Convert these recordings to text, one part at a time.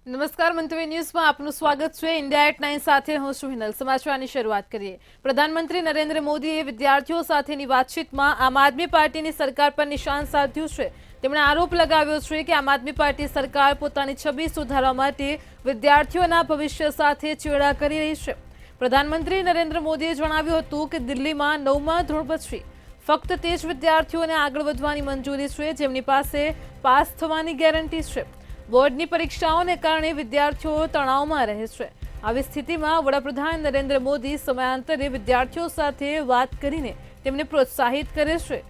નમસ્કાર મંતવ્ય ન્યૂઝમાં આપનું સ્વાગત છે। ઇન્ડિયા એટ 9 સાથે હું છું હિનલ। સમાચારની શરૂઆત કરીએ। પ્રધાનમંત્રી નરેન્દ્ર મોદીએ વિદ્યાર્થીઓ સાથેની વાતચીતમાં આમ આદમી પાર્ટીની સરકાર પર નિશાન સાધ્યું છે। તેમણે આરોપ લગાવ્યો છે કે આમ આદમી પાર્ટી સરકાર પોતાની છબી સુધારવા માટે વિદ્યાર્થીઓના ભવિષ્ય સાથે ચેડા કરી રહી છે। પ્રધાનમંત્રી નરેન્દ્ર મોદીએ જણાવ્યું હતું કે દિલ્હીમાં 9મા ધોરણ પછી ફક્ત તે જ વિદ્યાર્થીઓને આગળ વધવાની મંજૂરી છે જેમની પાસે પાસ થવાની ગેરંટી છે। બોર્ડની પરીક્ષાઓને કારણે વિદ્યાર્થીઓ તણાવમાં રહે છે। આવી સ્થિતિમાં વડાપ્રધાન નરેન્દ્ર મોદી સમયાંતરે વિદ્યાર્થીઓ સાથે વાત કરીને તેમને પ્રોત્સાહિત કરે છે।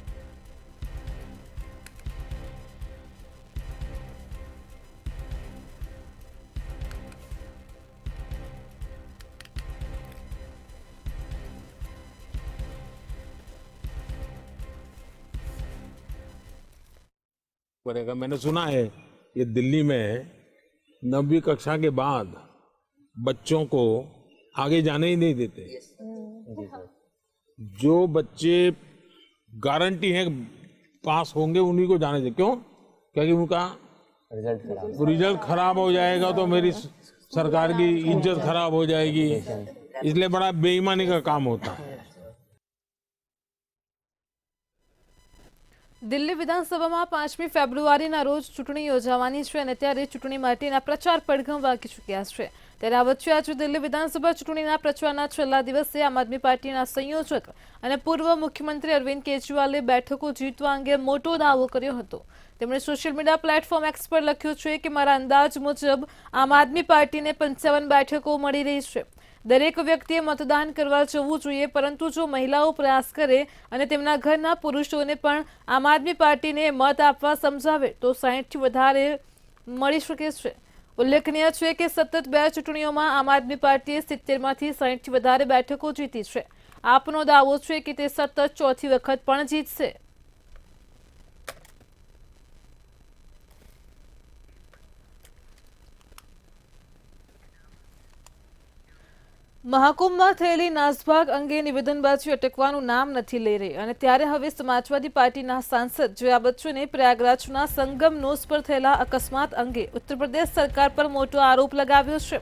करेगा। मैंने सुना है कि दिल्ली में 9वीं कक्षा के बाद बच्चों को आगे जाने ही नहीं देते। जो बच्चे गारंटी है पास होंगे उन्हीं को जाने देते। क्यों? क्योंकि उनका रिजल्ट खराब हो जाएगा तो मेरी सरकार की इज्जत खराब हो जाएगी, इसलिए बड़ा बेईमानी का काम होता है। દિલ્હી વિધાનસભામાં 5મી ફેબ્રુઆરીના રોજ ચૂંટણી યોજાવાની છે અને ત્યારે ચૂંટણી માટેના પ્રચાર પડઘમ વાગી ચૂક્યા છે। ત્યારે આ વચ્ચે આજે દિલ્હી વિધાનસભા ચૂંટણીના પ્રચારના છેલ્લા દિવસે આમ આદમી પાર્ટીના સંયોજક અને પૂર્વ મુખ્યમંત્રી અરવિંદ કેજરીવાલે બેઠકો જીતવા અંગે મોટો દાવો કર્યો હતો। તેમણે સોશિયલ મીડિયા પ્લેટફોર્મ એક્સ પર લખ્યું છે કે મારા અંદાજ મુજબ આમ આદમી પાર્ટીને 55 બેઠકો મળી રહી છે। દરેક વ્યક્તિએ મતદાન કરવા જવું જોઈએ, પરંતુ જો મહિલાઓ પ્રયાસ કરે અને તેમના ઘરના પુરુષોને પણ આમ આદમી પાર્ટીને મત આપવા સમજાવે તો 60થી વધારે મળી શકે છે। ઉલ્લેખનીય છે કે સતત 2 ચૂંટણીઓમાં આમ આદમી પાર્ટીએ 70માંથી 60થી વધારે બેઠકો જીતી છે। આપનો દાવો છે કે તે સતત ચોથી વખત પણ જીતશે। મહાકુંભમાં થયેલી નાસભાગ અંગે નિવેદનબાજી અટકવાનું નામ નથી લઈ રહી અને ત્યારે હવે સમાજવાદી પાર્ટીના સાંસદ જયા બચ્ચને પ્રયાગરાજના સંગમ-નોસ પર થયેલા અકસ્માત અંગે ઉત્તર પ્રદેશ સરકાર પર મોટો આરોપ લગાવ્યો છે।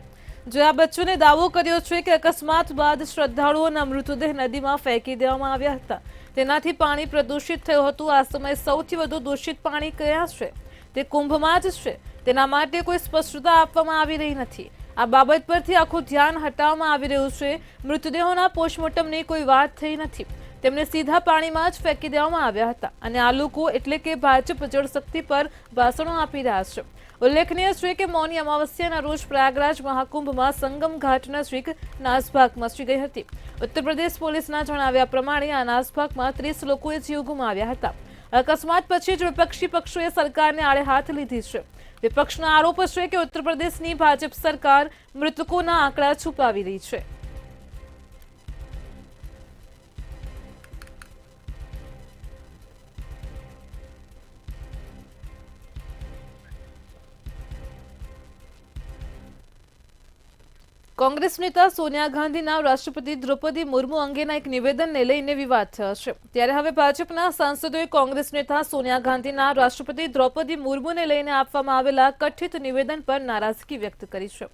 જયા બચ્ચને દાવો કર્યો છે કે અકસ્માત બાદ શ્રદ્ધાળુઓના મૃતદેહ નદીમાં ફેંકી દેવામાં આવ્યા હતા, તેનાથી પાણી પ્રદૂષિત થયું હતું। આ સમયે સૌથી વધુ દૂષિત પાણી કયા છે? તે કુંભમાં જ છે। તેના માટે કોઈ સ્પષ્ટતા આપવામાં આવી રહી નથી। આ બાબત પરથી આખું ધ્યાન હટાવવામાં આવી રહ્યું છે। મૃતદેહોના પોસ્ટમોર્ટમની કોઈ વાત થઈ નથી, તેમને સીધા પાણીમાં જ ફેંકી દેવામાં આવ્યા હતા અને આ લોકો એટલે કે ભાજપ જળશક્તિ પર ભાષણો આપી રહ્યા છે। ઉલ્લેખનીય છે કે મૌની અમાવસ્યાના રોજ પ્રયાગરાજ મહાકુંભમાં સંગમ ઘાટ નજીક નાસભાગ મચી ગઈ હતી। ઉત્તર પ્રદેશ પોલીસના જણાવ્યા પ્રમાણે આ નાસભાગમાં 30 લોકોએ જીવ ગુમાવ્યા હતા। અકસ્માત પછી જ વિપક્ષી પક્ષોએ સરકારને આડે હાથ લીધી છે। વિપક્ષનો આરોપ છે કે ઉત્તર પ્રદેશની ભાજપ સરકાર મૃતકોના આંકડા છુપાવી રહી છે। કોંગ્રેસ નેતા સોનિયા ગાંધીના રાષ્ટ્રપતિ દ્રૌપદી મુર્મુ અંગેના એક નિવેદનને લઈને વિવાદ થયો છે। ત્યારે હવે ભાજપના સાંસદોએ કોંગ્રેસ નેતા સોનિયા ગાંધીના રાષ્ટ્રપતિ દ્રૌપદી મુર્મુને લઈને આપવામાં આવેલા કથિત નિવેદન પર નારાજગી વ્યક્ત કરી છે।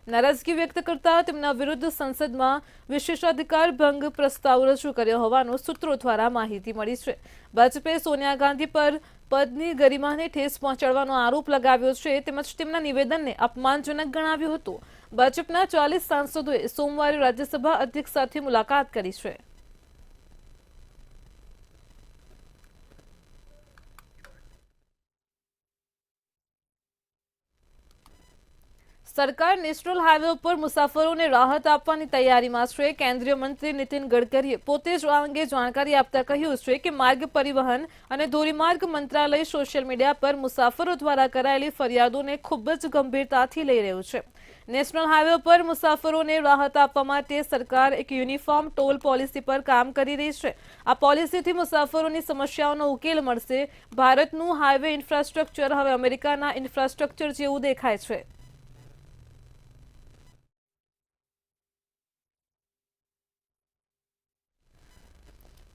નારાજગી વ્યક્ત કરતા તેમના વિરુદ્ધ સંસદમાં વિશેષાધિકાર ભંગ પ્રસ્તાવ રજૂ કર્યો હોવાનું સૂત્રો દ્વારા માહિતી મળી છે। ભાજપે સોનિયા ગાંધી પર પદની ગરિમાને ઠેસ પહોંચાડવાનો આરોપ લગાવ્યો છે તેમજ તેમના નિવેદનને અપમાનજનક ગણાવ્યું હતું। ભાજપના 40 સાંસદોએ સોમવારે રાજ્યસભા અધ્યક્ષ સાથે મુલાકાત કરી છે। સરકાર નેશનલ હાઈવે ઉપર મુસાફરોને રાહત આપવાની તૈયારીમાં છે। કેન્દ્રીય મંત્રી નીતિન ગડકરીએ પોતે જ આ અંગે જાણકારી આપતા કહ્યું છે કે માર્ગ પરિવહન અને ધોરીમાર્ગ મંત્રાલય સોશિયલ મીડિયા પર મુસાફરો દ્વારા કરાયેલી ફરિયાદોને ખૂબ જ ગંભીરતાથી લઈ રહ્યું છે। નેશનલ હાઈવે પર મુસાફરોને રાહત આપવા માટે સરકાર એક યુનિફોર્મ ટોલ પોલિસી પર કામ કરી રહી છે। આ પોલિસીથી મુસાફરોની સમસ્યાઓનો ઉકેલ મળશે। ભારતનું હાઈવે ઇન્ફ્રાસ્ટ્રક્ચર હવે અમેરિકાના ઇન્ફ્રાસ્ટ્રક્ચર જેવું દેખાય છે।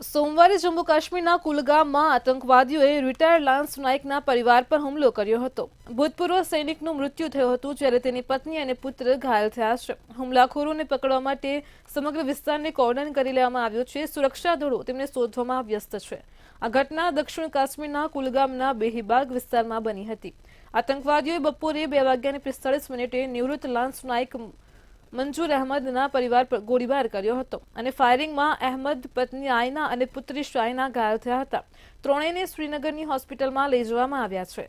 સોમવારે જમ્મુ કાશ્મીરના કુલગામમાં આતંકવાદીઓએ રિટાયર્ડ લાન્સ નાયકના પરિવાર પર હુમલો કર્યો હતો. ભૂતપૂર્વ સૈનિકનું મૃત્યુ થયું હતું જ્યારે તેની પત્ની અને પુત્ર ઘાયલ થયા છે. હુમલાખોરોને પકડવા માટે સમગ્ર વિસ્તારને કોર્ડન કરી લેવામાં આવ્યો છે. સુરક્ષા દળો તેમને શોધવામાં વ્યસ્ત છે. આ ઘટના દક્ષિણ કાશ્મીરના કુલગામના બેહીબાગ વિસ્તારમાં બની હતી. આતંકવાદીઓએ બપોરે 2:45 નિવૃત્ત લાન્સ નાયક મંજૂર અહેમદના પરિવાર પર ગોળીબાર કર્યો હતો અને ફાયરિંગમાં અહેમદ, પત્ની આયના અને પુત્રી શાયના ઘાયલ થયા હતા. ત્રણેયને શ્રીનગરની હોસ્પિટલમાં લઈ જવામાં આવ્યા છે.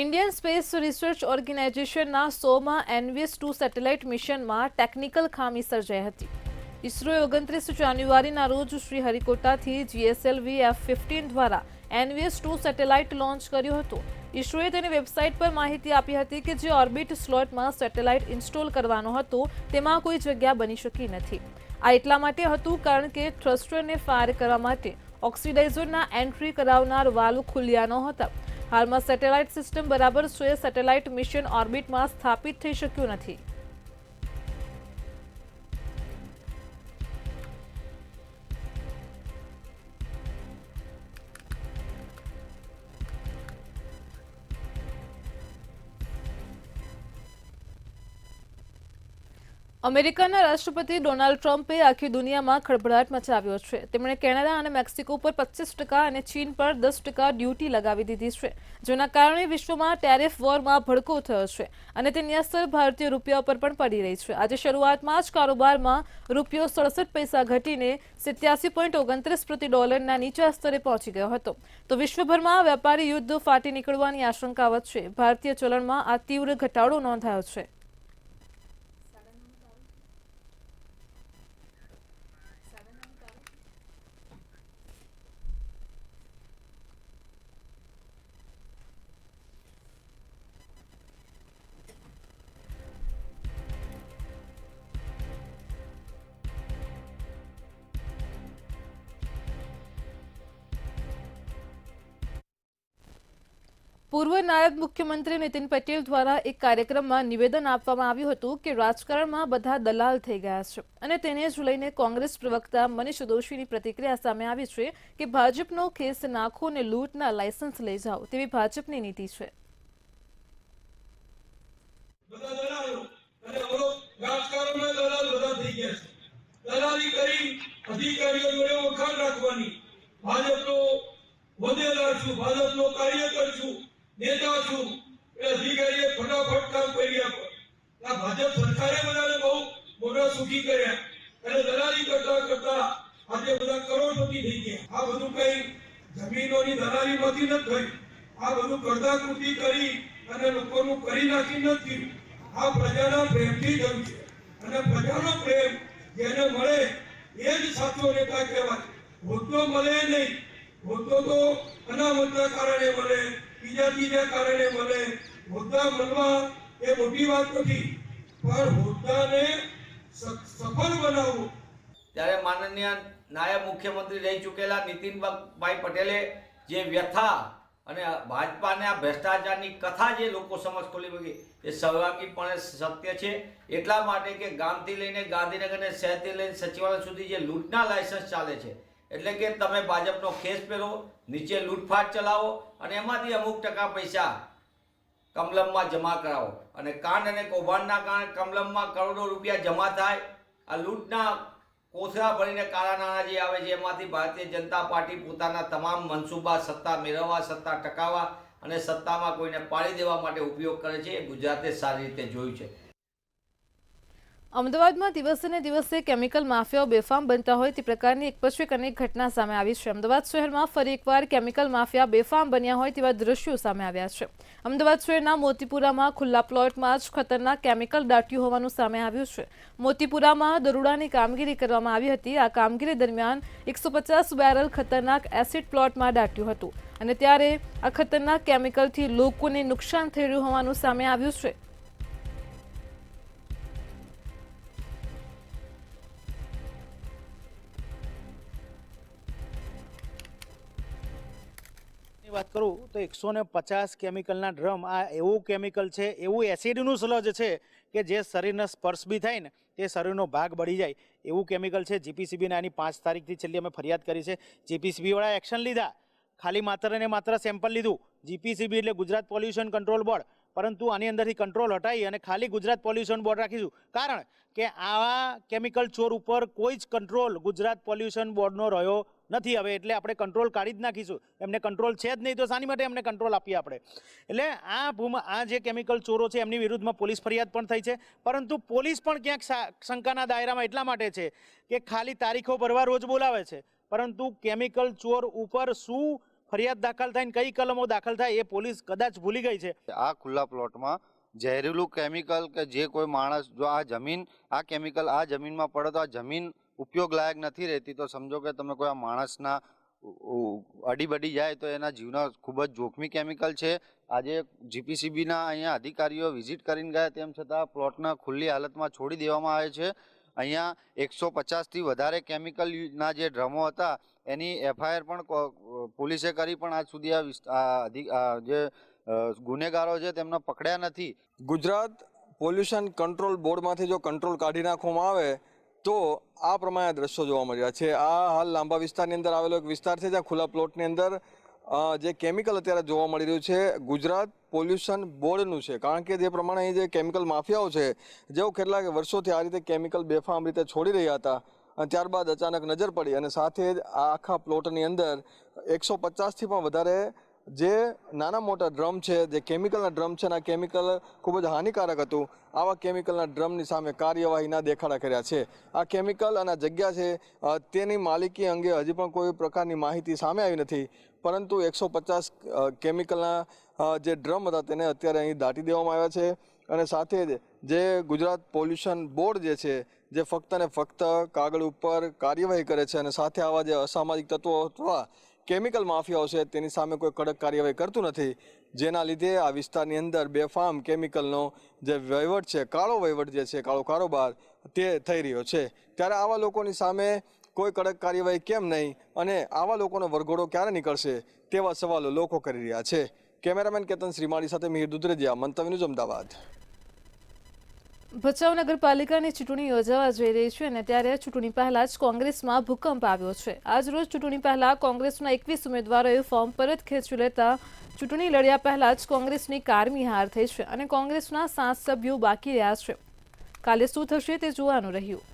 ઇન્ડિયન સ્પેસ રિસર્ચ ઓર્ગેનાઇઝેશનના 100મા એનવીએસ-2 સેટેલાઇટ મિશનમાં ટેકનિકલ ખામી સર્જાઈ હતી. ઇસરોએ 29 જાન્યુઆરીના રોજ શ્રીહરિકોટાથી GSLV F-15 દ્વારા એનવીએસ-2 સેટેલાઇટ લોન્ચ કર્યો હતો. ઇસરોએ તેની વેબસાઇટ પર માહિતી આપી હતી કે જે ઓર્બિટ સ્લોટમાં સેટેલાઇટ ઇન્સ્ટોલ કરવાનો હતો તેમાં કોઈ જગ્યા બની શકી નથી. આ એટલા માટે હતું કારણ કે થ્રસ્ટરને ફાયર કરવા માટે ઓક્સિડાઇઝરના એન્ટ્રી કરાવનાર વાલ્વ ખુલ્યા નહોતા. હાલમાં સેટેલાઇટ સિસ્ટમ બરાબર છે. સેટેલાઇટ મિશન ઓર્બિટમાં સ્થાપિત થઈ શક્યું નથી. અમેરિકાના રાષ્ટ્રપતિ ડોનાલ્ડ ટ્રમ્પે આખી દુનિયામાં ખળભળાટ મચાવ્યો છે. તેમણે કેનેડા અને મેક્સિકો પર 25% અને ચીન પર 10% ડ્યુટી લગાવી દીધી છે, જેના કારણે વિશ્વમાં ટેરિફ વોરમાં ભડકો થયો છે અને તેની અસર ભારતીય રૂપિયા પર પણ પડી રહી છે. આજે શરૂઆતમાં જ કારોબારમાં રૂપિયો 67 પૈસા ઘટીને 87.29 પ્રતિ ડોલરના નીચા સ્તરે પહોંચી ગયો હતો. તો વિશ્વભરમાં વેપારી યુદ્ધ ફાટી નીકળવાની આશંકા વચ્ચે ભારતીય ચલણમાં આ તીવ્ર ઘટાડો નોંધાયો છે. પૂર્વ નાયબ મુખ્યમંત્રી નીતિન પટેલ દ્વારા એક કાર્યક્રમમાં નિવેદન આપવામાં આવ્યું હતું કે રાજકારણમાં બધા દલાલ થઈ ગયા છે અને તેને જ લઈને કોંગ્રેસ પ્રવક્તા મનીષ દોશીની પ્રતિક્રિયા સામે આવી છે કે ભાજપનો કેસ નાખો અને લૂંટના લાયસન્સ લઈ જાઓ તેવી ભાજપની નીતિ છે. દલાલી કરી અધિકારીઓ જોડે ઓળખાણ રાખવાની, ભાજપનો હોદ્દેદાર છું, ભાજપનો કાર્યકર છું, નેતા છું, એ અધિકારીએ ફટાફટ કામ કરી આપે. આ ભાજપ સરકારે બધાને બહુ મોટા સુખી કર્યા અને દલાલી કરતા કરતા આજે બધા કરોડપતિ થઈ ગયા. આ બધું કઈ જમીનોની દલાલીમાંથી નથી થયું. આ બધું કરતા કૃતિ કરી અને લોકોનું કરી નાખી નથી. આ પ્રજાના પ્રેમથી થયું છે અને પ્રજાનો પ્રેમ જેને મળે એ જ સાચો નેતા કહેવાય. હોદ્દો મળે નહીં, હોદ્દો તો અનામતના કારણે મળે, બીજા કારણે મળે. હોદ્દા મળવા એ મોટી વાત નથી, પણ હોદ્દાને સફળ બનાવવો. ત્યારે માનનીય નાયબ મુખ્યમંત્રી રહી ચૂકેલા નીતિનભાઈ પટેલે જે વ્યથા અને ભાજપાને આ ભ્રષ્ટાચારની કથા જે લોકો સમક્ષ ખોલી મૂકી એ સર્વાંગીપણે સત્ય છે. એટલા માટે કે ગામથી લઈને ગાંધીનગર અને શહેરથી લઈને સચિવાલય સુધી જે લૂંટના લાયસન્સ ચાલે છે, એટલે કે તમે ભાજપનો ખેસ પહેરો, નીચે લૂંટફાટ ચલાવો અને એમાંથી અમુક ટકા પૈસા કમલમમાં જમા કરાવો અને કાંડ અને કૌભાંડના કારણે કમલમમાં કરોડો રૂપિયા જમા થાય. આ લૂંટના કોથળા ભરીને કાળા નાણાં જે આવે છે એમાંથી ભારતીય જનતા પાર્ટી પોતાના તમામ મનસૂબા સત્તા મેળવવા, સત્તા ટકાવવા અને સત્તામાં કોઈને પાડી દેવા માટે ઉપયોગ કરે છે. એ ગુજરાતે સારી રીતે જોયું છે. અમદાવાદમાં દિવસે ને દિવસે કેમિકલ માફિયાઓ બેફામ બનતા હોય તે પ્રકારની એક પછી એક અનેક ઘટના સામે આવી છે. અમદાવાદ શહેરમાં ફરી એકવાર કેમિકલ માફિયા બેફામ બન્યા હોય તેવા દ્રશ્યો સામે આવ્યા છે. અમદાવાદ શહેરના મોતીપુરામાં ખુલ્લા પ્લોટમાં જ ખતરનાક કેમિકલ દાટ્યું હોવાનું સામે આવ્યું છે. મોતીપુરામાં દરોડાની કામગીરી કરવામાં આવી હતી. આ કામગીરી દરમિયાન 150 બેરલ ખતરનાક એસિડ પ્લોટમાં દાટ્યું હતું અને ત્યારે આ ખતરનાક કેમિકલથી લોકોને નુકસાન થઈ રહ્યું હોવાનું સામે આવ્યું છે. વાત કરું તો 150 કેમિકલના ડ્રમ, આ એવું કેમિકલ છે, એવું એસિડનું સ્લજ છે કે જે શરીરને સ્પર્શ બી થાય ને તે શરીરનો ભાગ બળી જાય એવું કેમિકલ છે. જીપીસીબીને આની 5 તારીખથી છેલ્લી અમે ફરિયાદ કરી છે. જીપીસીબીવાળા એક્શન લીધા, ખાલી માત્ર ને માત્ર સેમ્પલ લીધું. જીપીસીબી એટલે ગુજરાત પોલ્યુશન કંટ્રોલ બોર્ડ, પરંતુ આની અંદરથી કંટ્રોલ હટાવી અને ખાલી ગુજરાત પોલ્યુશન બોર્ડ રાખીશું. કારણ કે આવા કેમિકલ ચોર ઉપર કોઈ જ કંટ્રોલ ગુજરાત પોલ્યુશન બોર્ડનો રહ્યો નથી હવે, એટલે આપણે કંટ્રોલ કાઢી જ નાખીશું. એમને કંટ્રોલ છે જ નહીં તો શાની માટે એમને કંટ્રોલ આપીએ આપણે? એટલે આ જે કેમિકલ ચોરો છે એમની વિરુદ્ધમાં પોલીસ ફરિયાદ પણ થઈ છે, પરંતુ પોલીસ પણ ક્યાંક શંકાના દાયરામાં એટલા માટે છે કે ખાલી તારીખો ભરવા રોજ બોલાવે છે, પરંતુ કેમિકલ ચોર ઉપર શું ફરિયાદ દાખલ થાય ને કઈ કલમો દાખલ થાય એ પોલીસ કદાચ ભૂલી ગઈ છે. આ ખુલ્લા પ્લોટમાં ઝેરીલું કેમિકલ કે જે કોઈ માણસ જો આ કેમિકલ આ જમીનમાં પડે તો આ જમીન ઉપયોગ લાયક નથી રહેતી, તો સમજો કે તમે કોઈ આ માણસના અડીબડી જાય તો એના જીવના ખૂબ જ જોખમી કેમિકલ છે. આજે જીપીસીબીના અહીંયા અધિકારીઓ વિઝિટ કરીને ગયા, તેમ છતાં પ્લોટને ખુલ્લી હાલતમાં છોડી દેવામાં આવે છે. અહીંયા 150થી વધારે કેમિકલના જે ડ્રમો હતા એની એફઆઈઆર પણ પોલીસે કરી, પણ આજ સુધી જે ગુનેગારો છે તેમને પકડ્યા નથી. ગુજરાત પોલ્યુશન કંટ્રોલ બોર્ડમાંથી જો કંટ્રોલ કાઢી નાખવામાં આવે તો આ પ્રમાણે દ્રશ્યો જોવા મળ્યા છે. આ હાલ લાંબા વિસ્તારની અંદર આવેલો એક વિસ્તાર છે જ્યાં ખુલ્લા પ્લોટની અંદર જે કેમિકલ અત્યારે જોવા મળી રહ્યું છે ગુજરાત પોલ્યુશન બોર્ડનું છે. કારણ કે જે પ્રમાણે અહીં જે કેમિકલ માફિયાઓ છે જેઓ કેટલાક વર્ષોથી આ રીતે કેમિકલ બેફામ રીતે છોડી રહ્યા હતા, અને ત્યારબાદ અચાનક નજર પડી અને સાથે જ આ આખા પ્લોટની અંદર 150થી પણ વધારે જે નાના મોટા ડ્રમ છે, જે કેમિકલના ડ્રમ છે, આ કેમિકલ ખૂબ જ હાનિકારક હતું. આવા કેમિકલના ડ્રમની સામે કાર્યવાહીના દેખાડા કર્યા છે. આ કેમિકલ અને આ જગ્યા છે તેની માલિકી અંગે હજી પણ કોઈ પ્રકારની માહિતી સામે આવી નથી, પરંતુ 150 કેમિકલના જે ડ્રમ હતા તેને અત્યારે અહીં દાટી દેવામાં આવ્યા છે. અને સાથે જ જે ગુજરાત પોલ્યુશન બોર્ડ જે છે જે ફક્ત ને ફક્ત કાગળ ઉપર કાર્યવાહી કરે છે અને સાથે આવા જે અસામાજિક તત્વો અથવા કેમિકલ માફિયાઓ છે તેની સામે કોઈ કડક કાર્યવાહી કરતું નથી, જેના લીધે આ વિસ્તારની અંદર બેફામ કેમિકલનો જે વહીવટ છે, કાળો વહીવટ જે છે, કાળો કારોબાર તે થઈ રહ્યો છે. ત્યારે આવા લોકોની સામે કોઈ કડક કાર્યવાહી કેમ નહીં અને આવા લોકોનો વરઘોડો ક્યારે નીકળશે તેવા સવાલો લોકો કરી રહ્યા છે. કેમેરામેન કેતન શ્રીમાળી સાથે મિહિર દુધરેજિયા, મંતવ્ય ન્યૂઝ, અમદાવાદ. ભચાઉ નગરપાલિકાની ચૂંટણી યોજાવા જઈ રહી છે અને ત્યારે ચૂંટણી પહેલા જ કોંગ્રેસમાં ભૂકંપ આવ્યો છે. આજ રોજ ચૂંટણી પહેલા કોંગ્રેસના 21 ઉમેદવારોએ ફોર્મ પરત ખેંચી લેતા ચૂંટણી લડ્યા પહેલા જ કોંગ્રેસની કારમી હાર થઈ છે અને કોંગ્રેસના 7 સભ્યો બાકી રહ્યા છે. કાલે શું થશે તે જોવાનું રહ્યું.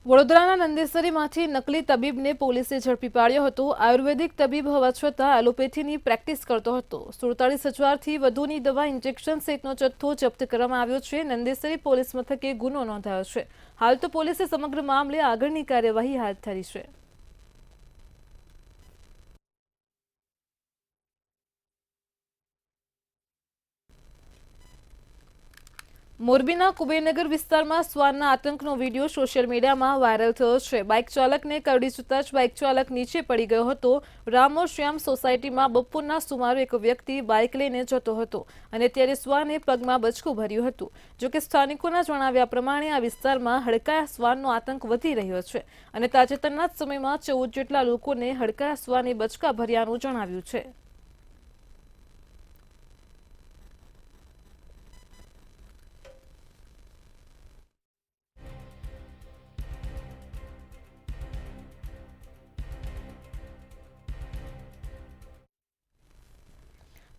વડોદરાના નંદેસરીમાંથી નકલી તબીબને પોલીસે ઝડપી પાડ્યો હતો. આયુર્વેદિક તબીબ હોવા છતાં એલોપેથીની પ્રેક્ટિસ કરતો હતો. 47,000થી વધુની દવા, ઇન્જેક્શન સહિતનો જથ્થો જપ્ત કરવામાં આવ્યો છે. નંદેસરી પોલીસ મથકે ગુનો નોંધાયો છે. હાલ તો પોલીસે સમગ્ર મામલે આગળની કાર્યવાહી હાથ ધરી છે. મોરબીના કુબેરનગર વિસ્તારમાં શ્વાનના આતંકનો વિડીયો સોશિયલ મીડિયામાં વાયરલ થયો છે. બાઇક ચાલકને કરડી જતા જ બાઇક ચાલક નીચે પડી ગયો હતો. રામો શ્યામ સોસાયટીમાં બપોરના સુમારે એક વ્યક્તિ બાઇક લઈને જતો હતો અને ત્યારે શ્વાને પગમાં બચકું ભર્યું હતું. જોકે સ્થાનિકોના જણાવ્યા પ્રમાણે આ વિસ્તારમાં હડકાયા શ્વાનનો આતંક વધી રહ્યો છે અને તાજેતરના જ સમયમાં 14 જેટલા લોકોને હડકાયા શ્વાને બચકા ભર્યાનું જણાવ્યું છે.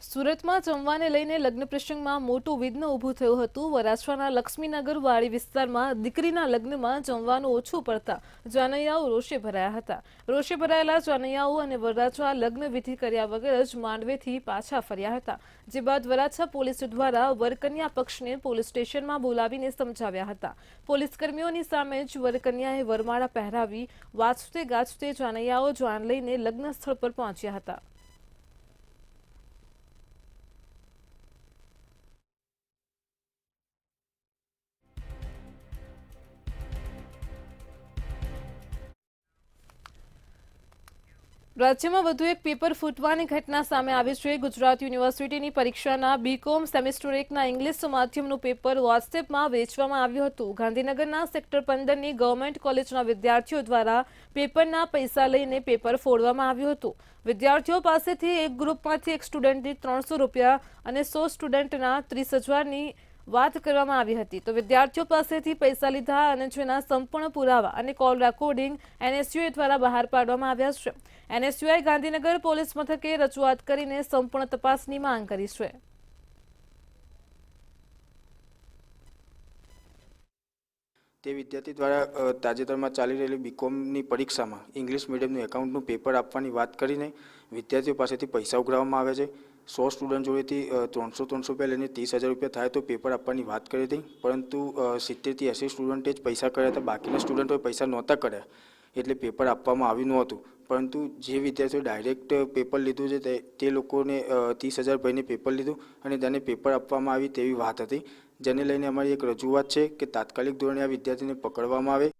સુરતમાં જમવાને લઈને લગ્ન પ્રસંગમાં મોટું વિઘ્ન ઊભું થયું હતું. વરાછવાના લક્ષ્મીનગર વાડી વિસ્તારમાં દીકરીના લગ્નમાં જમવાનું ઓછું પડતા જાનૈયાઓ રોષે ભરાયા હતા. રોષે ભરાયેલા જાનૈયાઓ અને વરરાજા લગ્ન વિધિ કર્યા વગર જ માંડવેથી પાછા ફર્યા હતા. જે બાદ વરાછા પોલીસ દ્વારા વરકન્યા પક્ષને પોલીસ સ્ટેશનમાં બોલાવીને સમજાવ્યા હતા. પોલીસ કર્મીઓની સામે જ વરકન્યાએ વરમાળા પહેરાવી વાજતે ગાજતે જાનૈયાઓ જાન લઈને લગ્ન સ્થળ પર પહોંચ્યા હતા. રાજ્યમાં વધુ એક પેપર ફૂટવાની ઘટના સામે આવી છે. ગુજરાત યુનિવર્સિટીની પરીક્ષાના બીકોમ સેમેસ્ટર 1ના ઇંગ્લિશ માધ્યમનું પેપર વોટ્સએપમાં વેચવામાં આવ્યું હતું. ગાંધીનગરના સેક્ટર 15ની ગવર્મેન્ટ કોલેજના વિદ્યાર્થીઓ દ્વારા પેપરના પૈસા લઈને પેપર ફોડવામાં આવ્યું હતું. વિદ્યાર્થીઓ પાસેથી એક ગ્રુપમાંથી એક સ્ટુડન્ટની 300 રૂપિયા અને 100 સ્ટુડન્ટના 30,000ની વાત કરવામાં આવી હતી. તો વિદ્યાર્થીઓ પાસેથી પૈસા લીધા અને જેના સંપૂર્ણ પુરાવા અને કોલ રેકોર્ડિંગ એનએસયુઆઈ દ્વારા બહાર પાડવામાં આવ્યા છે. એનએસયુઆઈ ગાંધીનગર પોલીસ મથકે રજૂઆત કરીને સંપૂર્ણ તપાસની માંગ કરી છે. તે વિદ્યાર્થી દ્વારા તાજેતરમાં ચાલી રહેલી બીકોમની પરીક્ષામાં ઇંગ્લિશ મીડિયમનું એકાઉન્ટનું પેપર આપવાની વાત કરીને વિદ્યાર્થીઓ પાસેથી પૈસા ઉઘરાવવામાં આવે છે. 100 સ્ટુડન્ટ જોડેથી 300 રૂપિયા લઈને 30,000 રૂપિયા થાય તો પેપર આપવાની વાત કરી હતી, પરંતુ 70થી 80 સ્ટુડન્ટે જ પૈસા કર્યા હતા. બાકીના સ્ટુડન્ટોએ પૈસા નહોતા કર્યા, એટલે પેપર આપવામાં આવ્યું નહોતું. પરંતુ જે વિદ્યાર્થીઓએ ડાયરેક્ટ પેપર લીધું છે તે લોકોને 30,000 ભરીને પેપર લીધું અને તેને પેપર આપવામાં આવી તેવી વાત હતી, જેને લઈને અમારી એક રજૂઆત છે કે તાત્કાલિક ધોરણે આ વિદ્યાર્થીને પકડવામાં આવે.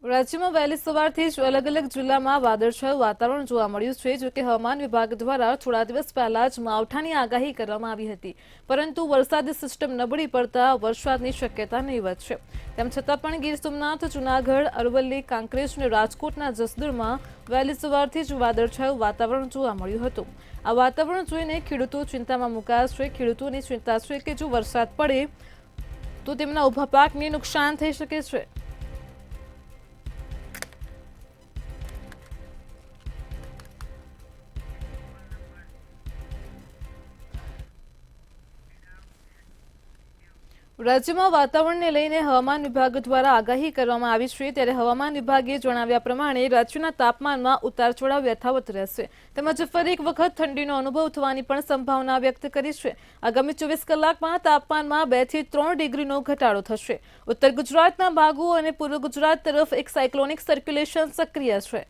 રાજ્યમાં વહેલી સવારથી જ અલગ અલગ જિલ્લામાં વાદળછાયું વાતાવરણ જોવા મળ્યું છે. જોકે હવામાન વિભાગ દ્વારા થોડા દિવસ પહેલા જ માવઠાની આગાહી કરવામાં આવી હતી, પરંતુ વરસાદી સિસ્ટમ નબળી પડતા વરસાદની શક્યતા નહીવત છે. તેમ છતાં પણ ગીર સોમનાથ, જૂનાગઢ, અરવલ્લી, કાંકરેજ અને રાજકોટના જસદણમાં વહેલી સવારથી જ વાદળછાયું વાતાવરણ જોવા મળ્યું હતું. આ વાતાવરણ જોઈને ખેડૂતો ચિંતામાં મુકાયા છે. ખેડૂતોની ચિંતા છે કે જો વરસાદ પડે તો તેમના ઊભા પાકને નુકસાન થઈ શકે છે. રાજ્યમાં વાતાવરણને લઈને હવામાન વિભાગ દ્વારા આગાહી કરવામાં આવી છે. ત્યારે હવામાન વિભાગે જણાવ્યા પ્રમાણે રાજ્યના તાપમાનમાં ઉતાર ચઢાવ યથાવત રહેશે, તેમજ ફરી એક વખત ઠંડીનો અનુભવ થવાની પણ સંભાવના વ્યક્ત કરી છે. આગામી 24 કલાકમાં તાપમાનમાં 2 થી 3 ડિગ્રીનો ઘટાડો થશે. ઉત્તર ગુજરાતના ભાગો અને પૂર્વ ગુજરાત તરફ એક સાયક્લોનિક સર્ક્યુલેશન સક્રિય છે.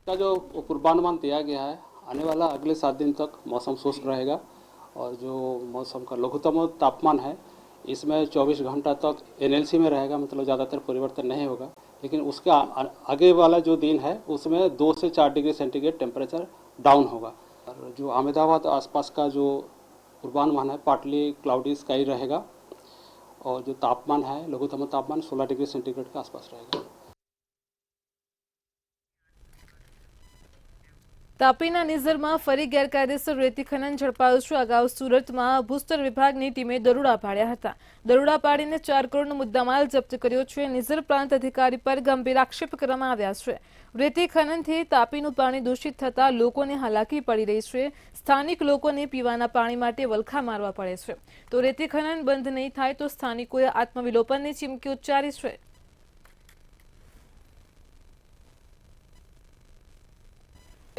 का जो पूर्वानुमान दिया गया है, आने वाला अगले 7 दिन तक मौसम शुष्क रहेगा और जो मौसम का लघुत्तम तापमान है इसमें 24 घंटा तक एनएलसी में रहेगा, मतलब ज़्यादातर परिवर्तन नहीं होगा. लेकिन उसके आगे वाला जो दिन है उसमें 2 से 4 डिग्री सेंटीग्रेड टेम्परेचर डाउन होगा. और जो अहमदाबाद आसपास का जो पूर्वानुमान है पार्टली क्लाउडी स्काई रहेगा और जो तापमान है लघुत्तम तापमान 16 डिग्री सेंटीग्रेड के आसपास रहेगा. તાપીના નિઝરમાં ફરી ગેરકાયદેસર રેતી ખનન ઝડપાયું છે. અગાઉ સુરતમાં ભૂસ્તર વિભાગની ટીમે દરોડા પાડ્યા હતા. દરોડા પાડીને 4 કરોડનો મુદ્દામાલ જપ્ત કર્યો છે. નિઝર પ્રાંત અધિકારી પર ગંભીર આક્ષેપ કરવામાં આવ્યા છે. રેતી ખનનથી તાપીનું પાણી દૂષિત થતા લોકોને હાલાકી પડી રહી છે. સ્થાનિક લોકોને પીવાના પાણી માટે વલખા મારવા પડે છે. તો રેતી ખનન બંધ નહીં થાય તો સ્થાનિકોએ આત્મવિલોપનની ચીમકી ઉચ્ચારી છે.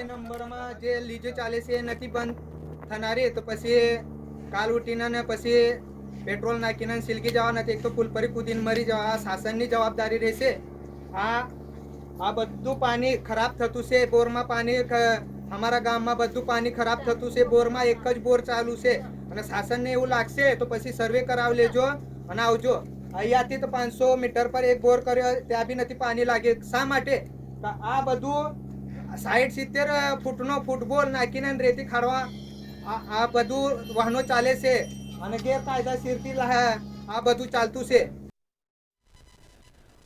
નંબરમાં જે લીજો ચાલે છે એ નથી બંધ થનારી, તો પછી કાલ ઉઠીને ને પછી પેટ્રોલ નાખીને સિલકી જવા નથી, એક તો પુલ પર કૂદીને મરી જવા. આ શાસનની જવાબદારી રહેશે. આ બધું પાણી ખરાબ થતું છે. બોરમાં પાણી અમારા ગામમાં બધું પાણી ખરાબ થતું છે. બોરમાં એક જ બોર ચાલુ છે અને શાસનને એવું લાગશે તો પછી સર્વે કરાવી લેજો અને આવજો. અહીંયાથી તો 500 મીટર પર એક બોર કર્યો, ત્યાં બી નથી પાણી લાગે. શા માટે? આ બધું 60-70 ફૂટનો ફૂટબોલ નાખીને રેતી ખાડવા આ બધું વાહનો ચાલે છે અને ગેરકાયદેસરથી આ બધું ચાલતું છે.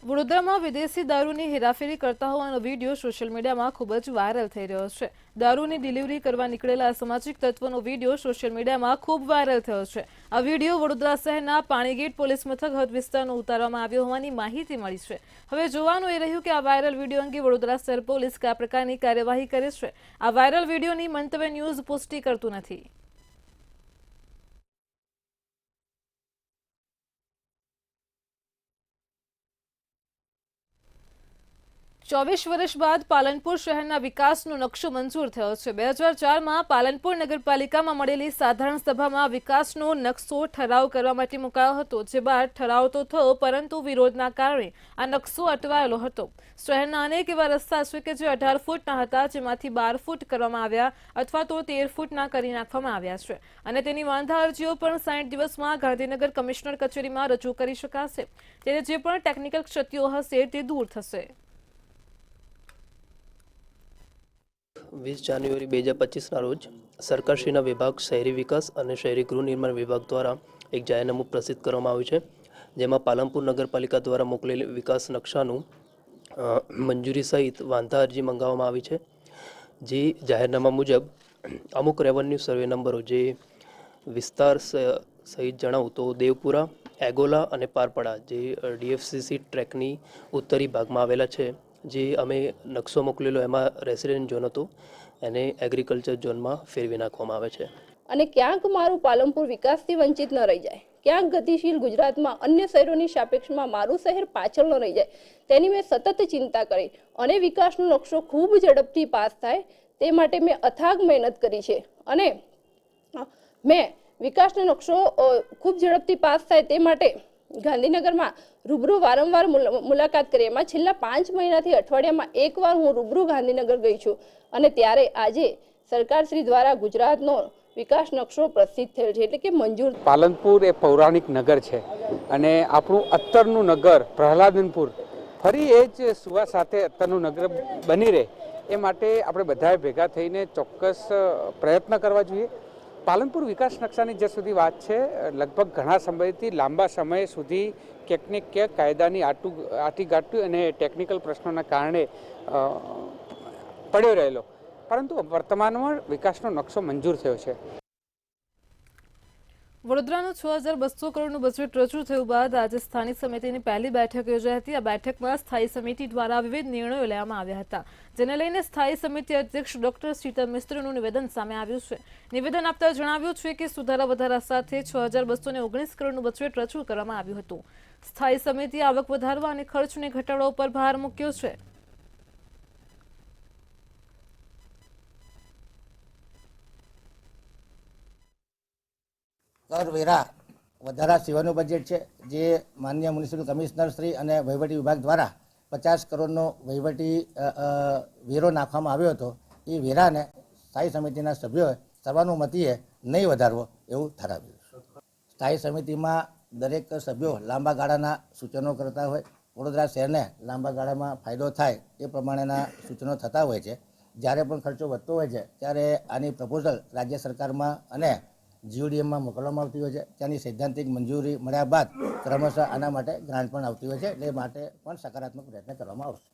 વડોદરામાં વિદેશી દારૂની હેરાફેરી કરતા હોવાનો વિડીયો સોશિયલ મીડિયામાં ખૂબ જ વાયરલ થઈ રહ્યો છે. દારૂની ડિલિવરી કરવા નીકળેલા અસામાજિક તત્વોનો વિડીયો સોશિયલ મીડિયામાં ખૂબ વાયરલ થયો છે. આ વિડીયો વડોદરા શહેરના પાણીગેટ પોલીસ મથક હદ વિસ્તારનો ઉતારવામાં આવ્યો હોવાની માહિતી મળી છે. હવે જોવાનું એ રહ્યું કે આ વાયરલ વિડીયો અંગે વડોદરા શહેર પોલીસ કયા પ્રકારની કાર્યવાહી કરે છે. આ વાયરલ વિડીયોની મંતવ્ય ન્યૂઝ પુષ્ટિ કરતું નથી. 24 વર્ષ બાદ પાલનપુર શહેરના વિકાસનો નકશો મંજૂર થયો છે। 2004માં પાલનપુર નગરપાલિકામાં મળેલી સાધારણ સભામાં વિકાસનો નકશો ઠરાવ કરવા માટે મુકાયો હતો, જે બાદ ઠરાવ તો થયો પરંતુ વિરોધના કારણે આ નકશો અટવાયેલો હતો। શહેરના અનેક એવા રસ્તા છે કે જે 18 ફૂટના હતા, જેમાંથી 12 ફૂટ કરવામાં આવ્યા અથવા તો 13 ફૂટના કરી નાખવામાં આવ્યા છે અને તેની વાંધા અરજીઓ પણ 60 દિવસમાં ગાંધીનગર કમિશનર કચેરીમાં રજૂ કરી શકાશે। ત્યારે જે પણ ટેકનિકલ ક્ષતિઓ હશે તે દૂર થશે। 20 જાન્યુઆરી 2025ના રોજ સરકારશ્રીના વિભાગ શહેરી વિકાસ અને શહેરી ગૃહ નિર્માણ વિભાગ દ્વારા એક જાહેરનામું પ્રસિદ્ધ કરવામાં આવ્યું છે, જેમાં પાલનપુર નગરપાલિકા દ્વારા મોકલેલ વિકાસ નકશાનું મંજૂરી સહિત વાંધા અરજી મંગાવવામાં આવી છે। જે જાહેરનામા મુજબ અમુક રેવન્યુ સર્વે નંબરો જે વિસ્તાર સહિત જણાવું તો દેવપુરા, એગોલા અને પારપડા જે DFCC ટ્રેકની ઉત્તરી ભાગમાં આવેલા છે, જે અમે નકશો મોકલેલો એમાં રેસિડેન્ટ ઝોન હતો, એને એગ્રીકલ્ચર ઝોનમાં ફેરવી નાખવામાં આવે છે। અને ક્યાંક મારું પાલનપુર વિકાસથી વંચિત ન રહી જાય, ક્યાંક ગતિશીલ ગુજરાતમાં અન્ય શહેરોની સાપેક્ષમાં મારું શહેર પાછળ ન રહી જાય, તેની મેં સતત ચિંતા કરી અને વિકાસનો નકશો ખૂબ ઝડપથી પાસ થાય તે માટે મેં અથાગ મહેનત કરી છે અને મેં વિકાસનો નકશો ખૂબ ઝડપથી પાસ થાય તે માટે ગાંધીનગરમાં રૂબરૂ વારંવાર મુલાકાત કરી। એમાં છેલ્લા 5 મહિનાથી અઠવાડિયામાં એકવાર હું રૂબરૂ ગાંધીનગર ગઈ છું અને ત્યારે આજે સરકારશ્રી દ્વારા ગુજરાતનો વિકાસ નકશો પ્રસિદ્ધ થયેલ છે, એટલે કે મંજૂર। પાલનપુર એ પૌરાણિક નગર છે અને આપણું અત્તરનું નગર પ્રહલાદનપુર ફરી એ જ સુવાસ સાથે અત્તરનું નગર બની રહે એ માટે આપણે બધાએ ભેગા થઈને ચોક્કસ પ્રયત્ન કરવા જોઈએ। પાલનપુર વિકાસ નકશાની જ્યાં સુધી વાત છે, લગભગ ઘણા સમયથી લાંબા સમય સુધી ક્યાંક ને ક્યાંક કાયદાની આંટીઘાટી અને ટેકનિકલ પ્રશ્નોના કારણે પડ્યો રહેલો, પરંતુ વર્તમાનમાં વિકાસનો નકશો મંજૂર થયો છે। વડોદરાનું 6200 કરોડનું બજેટ રજૂ થયું બાદ આજે સ્થાનિક સમિતિની પહેલી બેઠક યોજાઈ હતી। આ બેઠકમાં સ્થાયી સમિતિ દ્વારા વિવિધ નિર્ણયો લેવામાં આવ્યા હતા, જેને લઈને સ્થાયી સમિતિ અધ્યક્ષ ડોક્ટર શીતલ મિસ્ત્રીનું નિવેદન સામે આવ્યું છે। નિવેદન આપતા જણાવ્યું છે કે સુધારા વધારા સાથે 6219 કરોડનું બજેટ રજૂ કરવામાં આવ્યું હતું। સ્થાયી સમિતિએ આવક વધારવા અને ખર્ચને ઘટાડવા ઉપર ભાર મૂક્યો છે। કરવેરા વધારા સિવાયનું બજેટ છે, જે માનનીય મ્યુનિસિપલ કમિશનર શ્રી અને વહીવટી વિભાગ દ્વારા 50 કરોડનો વહીવટી વેરો નાખવામાં આવ્યો હતો। એ વેરાને સ્થાયી સમિતિના સભ્યોએ સર્વાનુમતિએ નહીં વધારવો એવું ઠરાવ્યું। સ્થાયી સમિતિમાં દરેક સભ્યો લાંબા ગાળાના સૂચનો કરતા હોય, વડોદરા શહેરને લાંબા ગાળામાં ફાયદો થાય એ પ્રમાણેના સૂચનો થતા હોય છે। જ્યારે પણ ખર્ચો વધતો હોય છે ત્યારે આની પ્રપોઝલ રાજ્ય સરકારમાં અને GODMમાં મોકલવામાં આવતી હોય છે। ત્યાંની સૈદ્ધાંતિક મંજૂરી મળ્યા બાદ ક્રમશઃ આના માટે ગ્રાન્ટ પણ આવતી હોય છે, એટલે માટે પણ સકારાત્મક પ્રયત્ન કરવામાં આવશે।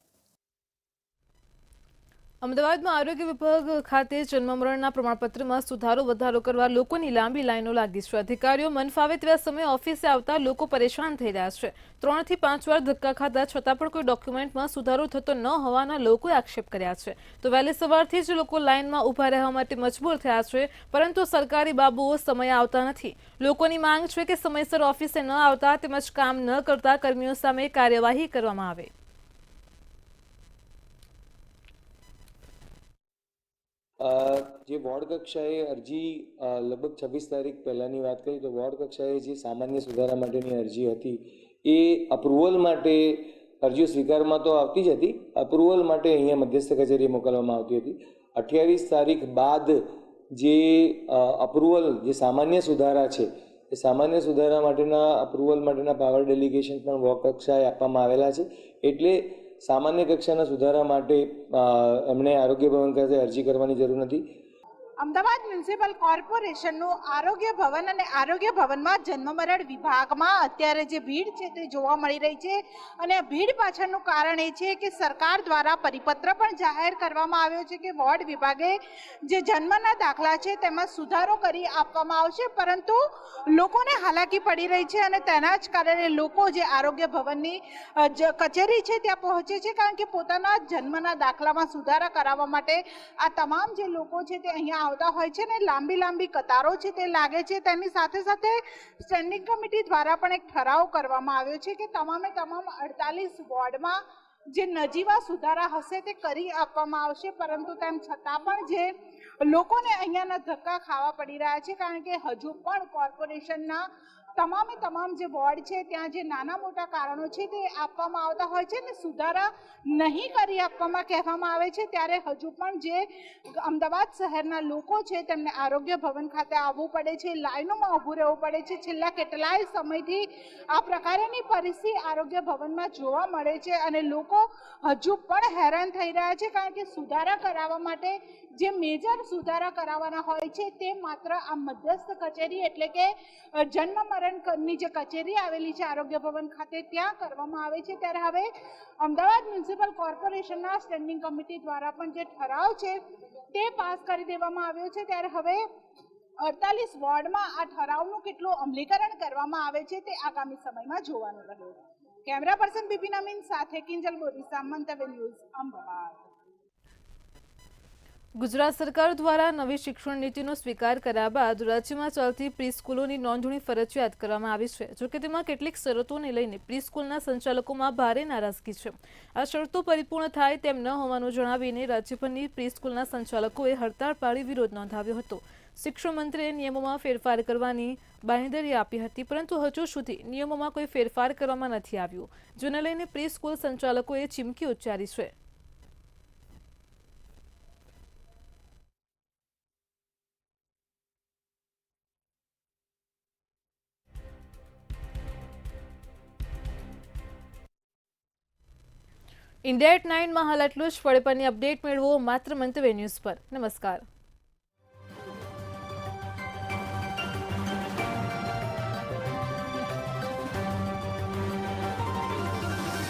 અમદાવાદમાં આરોગ્ય વિભાગ ખાતે જન્મ મરણના પ્રમાણપત્રમાં સુધારો વધારો કરવા લોકોની લાંબી લાઈનો લાગી છે। અધિકારીઓ મન ફાવે તેવા સમયે ઓફિસે આવતા લોકો પરેશાન થઈ રહ્યા છે। 3 થી 5 વાર ધક્કા ખાધા છતાં પણ કોઈ ડોક્યુમેન્ટમાં સુધારો થતો ન હોવાના લોકોએ આક્ષેપ કર્યા છે। તો વહેલી સવારથી જ લોકો લાઈનમાં ઊભા રહેવા માટે મજબૂર થયા છે, પરંતુ સરકારી બાબુઓ સમયે આવતા નથી। લોકોની માંગ છે કે સમયસર ઓફિસે ન આવતા તેમજ કામ ન કરતા કર્મીઓ સામે કાર્યવાહી કરવામાં આવે। જે વોર્ડ કક્ષાએ અરજી લગભગ 26 તારીખ પહેલાંની વાત કરીએ તો વોર્ડ કક્ષાએ જે સામાન્ય સુધારા માટેની અરજી હતી એ અપ્રુવલ માટે અરજીઓ સ્વીકારમાં તો આવતી જ હતી, અપ્રુવલ માટે અહીંયા મધ્યસ્થ કચેરીએ મોકલવામાં આવતી હતી। 28 તારીખ બાદ જે અપ્રુવલ જે સામાન્ય સુધારા છે એ સામાન્ય સુધારા માટેના અપ્રુવલ માટેના પાવર ડેલિગેશન પણ વોર્ડ કક્ષાએ આપવામાં આવેલા છે, એટલે સામાન્ય કક્ષાના સુધારા માટે એમણે આરોગ્ય ભવન ખાતે અરજી કરવાની જરૂર નથી। અમદાવાદ મ્યુનિસિપલ કોર્પોરેશનનું આરોગ્ય ભવન અને આરોગ્ય ભવનમાં જન્મ મરણ વિભાગમાં અત્યારે જે ભીડ છે તે જોવા મળી રહી છે અને આ ભીડ પાછળનું કારણ એ છે કે સરકાર દ્વારા પરિપત્ર પણ જાહેર કરવામાં આવ્યો છે કે વોર્ડ વિભાગે જે જન્મના દાખલા છે તેમાં સુધારો કરી આપવામાં આવશે, પરંતુ લોકોને હાલાકી પડી રહી છે અને તેના જ કારણે લોકો જે આરોગ્ય ભવનની કચેરી છે ત્યાં પહોંચે છે, કારણ કે પોતાના જન્મના દાખલામાં સુધારા કરાવવા માટે આ તમામ જે લોકો છે તે અહીંયા આવતા હોય છે ને લાંબી કતારો છે તે લાગે છે। તેની સાથે સાથે સ્ટેન્ડિંગ કમિટી દ્વારા પણ એક ઠરાવ કરવામાં આવ્યો છે કે તમામે તમામ 48 વોર્ડમાં જે નજીવા સુધારા હશે તે કરી આપવામાં આવશે, પરંતુ તેમ છતાં પણ જે લોકોને અહીંયાના ધક્કા ખાવા પડી રહ્યા છે, કારણ કે હજુ પણ કોર્પોરેશનના તમામ જે વોર્ડ છે ત્યાં જે નાના મોટા કારણો છે તે આપવામાં આવતા હોય છે ને સુધારા નહીં કરી આપવામાં કહેવામાં આવે છે, ત્યારે હજુ પણ જે અમદાવાદ શહેરના લોકો છે તેમને આરોગ્ય ભવન ખાતે આવવું પડે છે, લાઈનોમાં ઊભું રહેવું પડે છે. છેલ્લા કેટલાય સમયથી આ પ્રકારની પરિસ્થિતિ આરોગ્ય ભવનમાં જોવા મળે છે અને લોકો હજુ પણ હેરાન થઈ રહ્યા છે, કારણ કે સુધારા કરાવવા માટે જે મેજર સુધારા કરાવવાના હોય છે તે માત્ર આ મધ્યસ્થ કચેરી એટલે કે જન્મ મરણની જે કચેરી આવેલી છે આરોગ્ય ભવન ખાતે ત્યાં કરવામાં આવે છે. ત્યારે હવે અમદાવાદ મ્યુનિસિપલ કોર્પોરેશનના સ્ટેન્ડિંગ કમિટી દ્વારા પણ જે ઠરાવ છે તે પાસ કરી દેવામાં આવ્યો છે. ત્યારે હવે 48 વોર્ડમાં આ ઠરાવનું કેટલું અમલીકરણ કરવામાં આવે છે તે આગામી સમયમાં જોવાનું રહ્યું. કેમેરા પર્સન બિપિન અમીન સાથે કિંજલ બોરીસા, મંતવ્ય ન્યૂઝ, અમદાવાદ. ગુજરાત સરકાર દ્વારા નવી શિક્ષણ નીતિનો સ્વીકાર કર્યા બાદ રાજ્યમાં ચાલતી પ્રી સ્કૂલોની નોંધણી ફરજિયાત કરવામાં આવી છે. જોકે તેમાં કેટલીક શરતોને લઈને પ્રી સ્કૂલના સંચાલકોમાં ભારે નારાજગી છે. આ શરતો પરિપૂર્ણ થાય તેમ ન હોવાનું જણાવીને રાજ્યભરની પ્રી સ્કૂલના સંચાલકોએ હડતાળ પાડી વિરોધ નોંધાવ્યો હતો. શિક્ષણ મંત્રીએ નિયમોમાં ફેરફાર કરવાની બાંહેધરી આપી હતી, પરંતુ હજુ સુધી નિયમોમાં કોઈ ફેરફાર કરવામાં નથી આવ્યો, જેને લઈને પ્રી સ્કૂલ સંચાલકોએ ચીમકી ઉચ્ચારી છે. ઇન્ડિયા એટ 9 માં હાલ આટલું જ. પડે પરની અપડેટ મેળવો માત્ર મંતવ્ય ન્યૂઝ પર. નમસ્કાર.